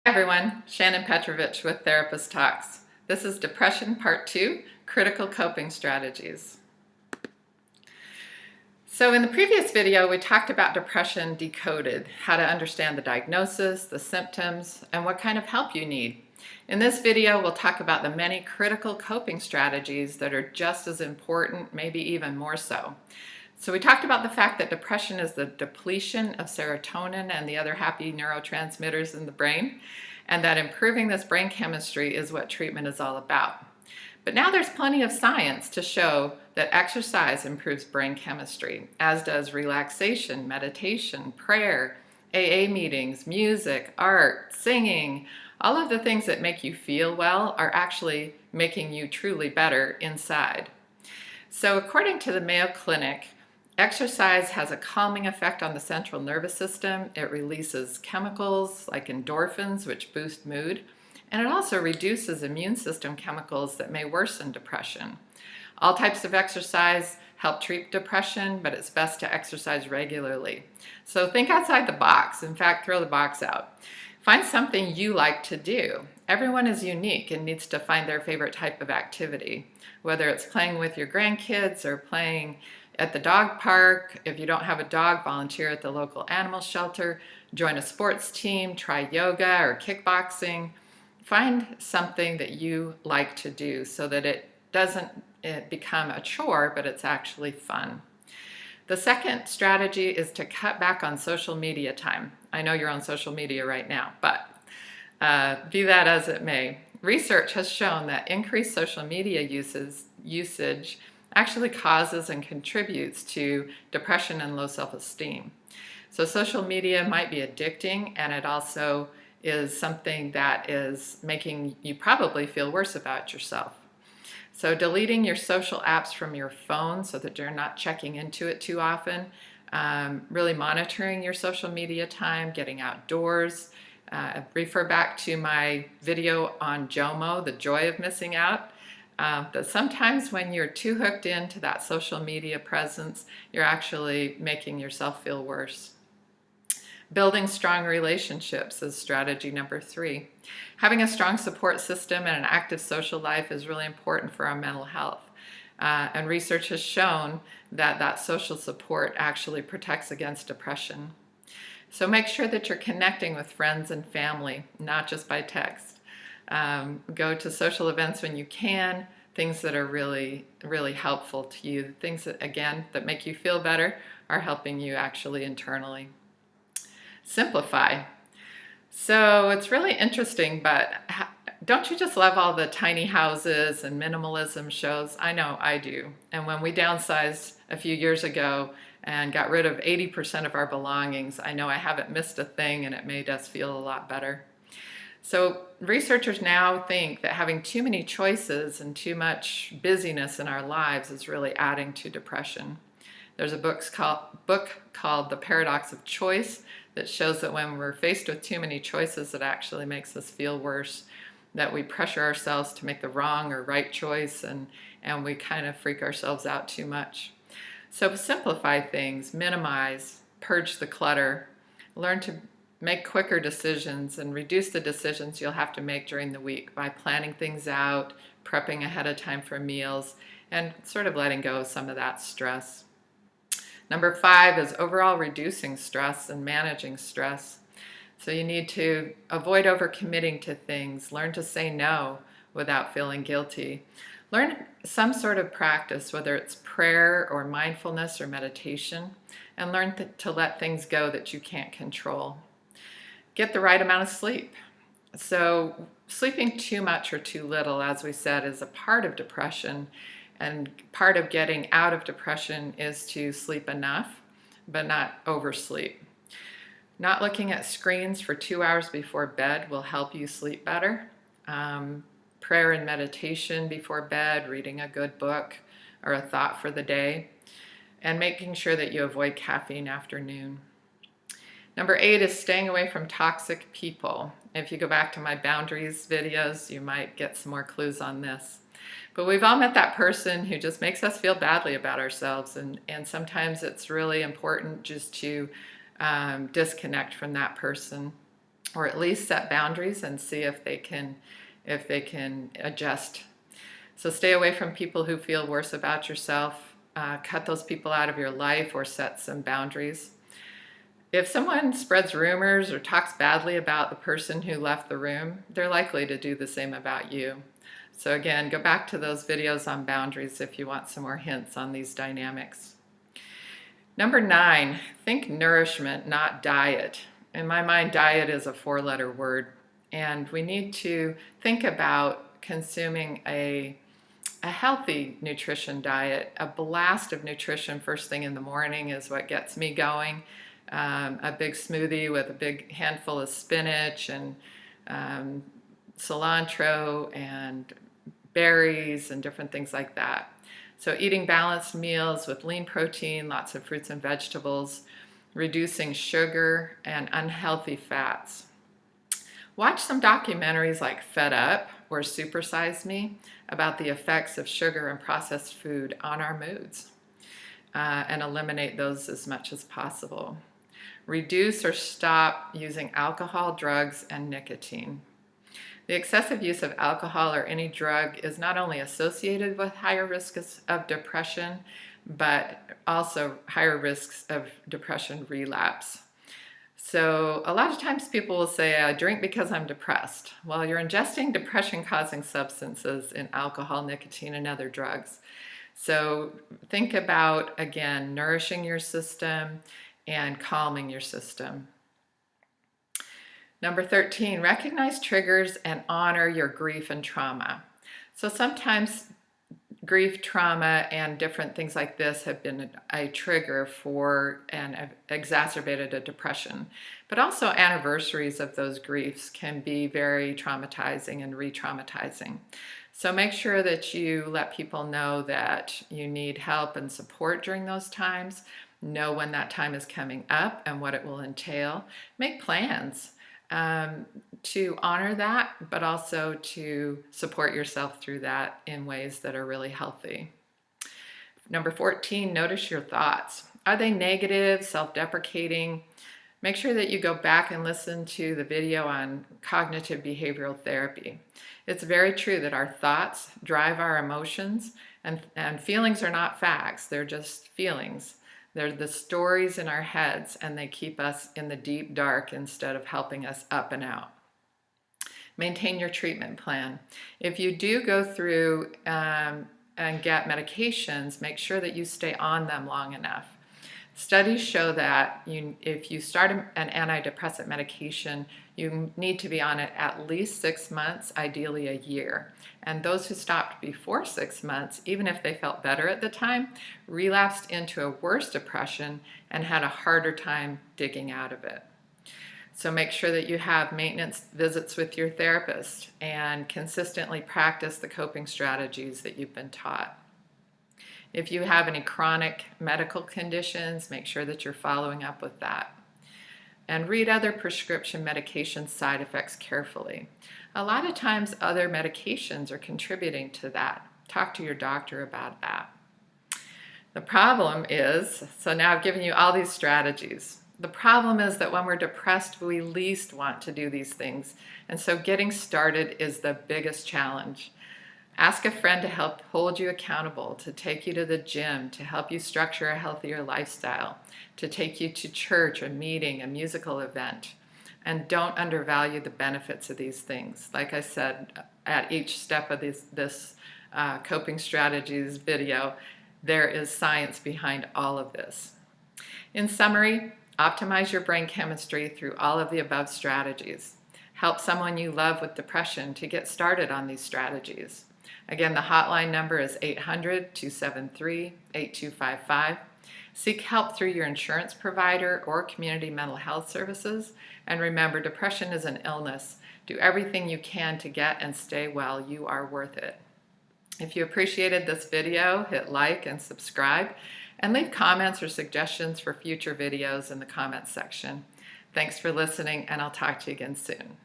Hi everyone, Shannon Petrovich with Therapist Talks. This is Depression Part 2, Critical Coping Strategies. So in the previous video, we talked about depression decoded, how to understand the diagnosis, the symptoms, and what kind of help you need. In this video, we'll talk about the many critical coping strategies that are just as important, maybe even more so. So we talked about the fact that depression is the depletion of serotonin and the other happy neurotransmitters in the brain, and that improving this brain chemistry is what treatment is all about. But now there's plenty of science to show that exercise improves brain chemistry, as does relaxation, meditation, prayer, AA meetings, music, art, singing. All of the things that make you feel well are actually making you truly better inside. So according to the Mayo Clinic, exercise has a calming effect on the central nervous system. It releases chemicals like endorphins, which boost mood, and it also reduces immune system chemicals that may worsen depression. All types of exercise help treat depression, but it's best to exercise regularly. So think outside the box. In fact, throw the box out. Find something you like to do. Everyone is unique and needs to find their favorite type of activity, whether it's playing with your grandkids or playing at the dog park. If you don't have a dog, volunteer at the local animal shelter, join a sports team, try yoga or kickboxing. Find something that you like to do so that it doesn't become a chore, but it's actually fun. The second strategy is to cut back on social media time. I know you're on social media right now, but be that as it may, research has shown that increased social media usage actually causes and contributes to depression and low self-esteem. So social media might be addicting, and it also is something that is making you probably feel worse about yourself. So deleting your social apps from your phone so that you're not checking into it too often, really monitoring your social media time, getting outdoors. Refer back to my video on JOMO, the joy of missing out. That sometimes when you're too hooked into that social media presence, you're actually making yourself feel worse. Building strong relationships is strategy number 3. Having a strong support system and an active social life is really important for our mental health. And research has shown that that social support actually protects against depression. So make sure that you're connecting with friends and family, not just by text. Go to social events when you can, things that are really, really helpful to you. Things that, again, that make you feel better are helping you actually internally. Simplify. So it's really interesting, but don't you just love all the tiny houses and minimalism shows? I know I do. And when we downsized a few years ago and got rid of 80% of our belongings, I know I haven't missed a thing, and it made us feel a lot better. So researchers now think that having too many choices and too much busyness in our lives is really adding to depression. There's a book called The Paradox of Choice that shows that when we're faced with too many choices, it actually makes us feel worse, that we pressure ourselves to make the wrong or right choice, and we kind of freak ourselves out too much. So simplify things, minimize, purge the clutter, learn to make quicker decisions and reduce the decisions you'll have to make during the week by planning things out, prepping ahead of time for meals, and sort of letting go of some of that stress. Number 5 is overall reducing stress and managing stress. So you need to avoid overcommitting to things, learn to say no without feeling guilty. Learn some sort of practice, whether it's prayer or mindfulness or meditation, and learn to let things go that you can't control. Get the right amount of sleep. So sleeping too much or too little, as we said, is a part of depression. And part of getting out of depression is to sleep enough, but not oversleep. Not looking at screens for 2 hours before bed will help you sleep better. Prayer and meditation before bed, reading a good book or a thought for the day, and making sure that you avoid caffeine after noon. Number 8 is staying away from toxic people. If you go back to my boundaries videos, you might get some more clues on this. But we've all met that person who just makes us feel badly about ourselves, and sometimes it's really important just to disconnect from that person. or at least set boundaries and see if they can adjust. So stay away from people who feel worse about yourself. Cut those people out of your life or set some boundaries. If someone spreads rumors or talks badly about the person who left the room, they're likely to do the same about you. So again, go back to those videos on boundaries if you want some more hints on these dynamics. Number 9, think nourishment, not diet. In my mind, diet is a 4-letter word, and we need to think about consuming a healthy nutrition diet. A blast of nutrition first thing in the morning is what gets me going. A big smoothie with a big handful of spinach and cilantro and berries and different things like that. So eating balanced meals with lean protein, lots of fruits and vegetables, reducing sugar and unhealthy fats. Watch some documentaries like Fed Up or Super Size Me about the effects of sugar and processed food on our moods, and eliminate those as much as possible. Reduce or stop using alcohol, drugs, and nicotine. The excessive use of alcohol or any drug is not only associated with higher risks of depression, but also higher risks of depression relapse. So a lot of times people will say, I drink because I'm depressed. Well, you're ingesting depression-causing substances in alcohol, nicotine, and other drugs. So think about, again, nourishing your system and calming your system. Number 13, recognize triggers and honor your grief and trauma. So sometimes grief, trauma, and different things like this have been a trigger for and exacerbated a depression. But also anniversaries of those griefs can be very traumatizing and re-traumatizing. So make sure that you let people know that you need help and support during those times. Know when that time is coming up and what it will entail. Make plans to honor that, but also to support yourself through that in ways that are really healthy. Number 14, notice your thoughts. Are they negative, self-deprecating? Make sure that you go back and listen to the video on cognitive behavioral therapy. It's very true that our thoughts drive our emotions, and feelings are not facts, they're just feelings. They're the stories in our heads, and they keep us in the deep dark instead of helping us up and out. Maintain your treatment plan. If you do go through and get medications, make sure that you stay on them long enough. Studies show that if you start an antidepressant medication, you need to be on it at least 6 months, ideally a year. And those who stopped before 6 months, even if they felt better at the time, relapsed into a worse depression and had a harder time digging out of it. So make sure that you have maintenance visits with your therapist and consistently practice the coping strategies that you've been taught. If you have any chronic medical conditions, make sure that you're following up with that. And read other prescription medication side effects carefully. A lot of times other medications are contributing to that. Talk to your doctor about that. The problem is, so now I've given you all these strategies. The problem is that when we're depressed, we least want to do these things. And so getting started is the biggest challenge. Ask a friend to help hold you accountable, to take you to the gym, to help you structure a healthier lifestyle, to take you to church, a meeting, a musical event. And don't undervalue the benefits of these things. Like I said, at each step of this coping strategies video, there is science behind all of this. In summary, optimize your brain chemistry through all of the above strategies. Help someone you love with depression to get started on these strategies. Again, the hotline number is 800-273-8255. Seek help through your insurance provider or community mental health services. And remember, depression is an illness. Do everything you can to get and stay well. You are worth it. If you appreciated this video, hit like and subscribe, and leave comments or suggestions for future videos in the comments section. Thanks for listening, and I'll talk to you again soon.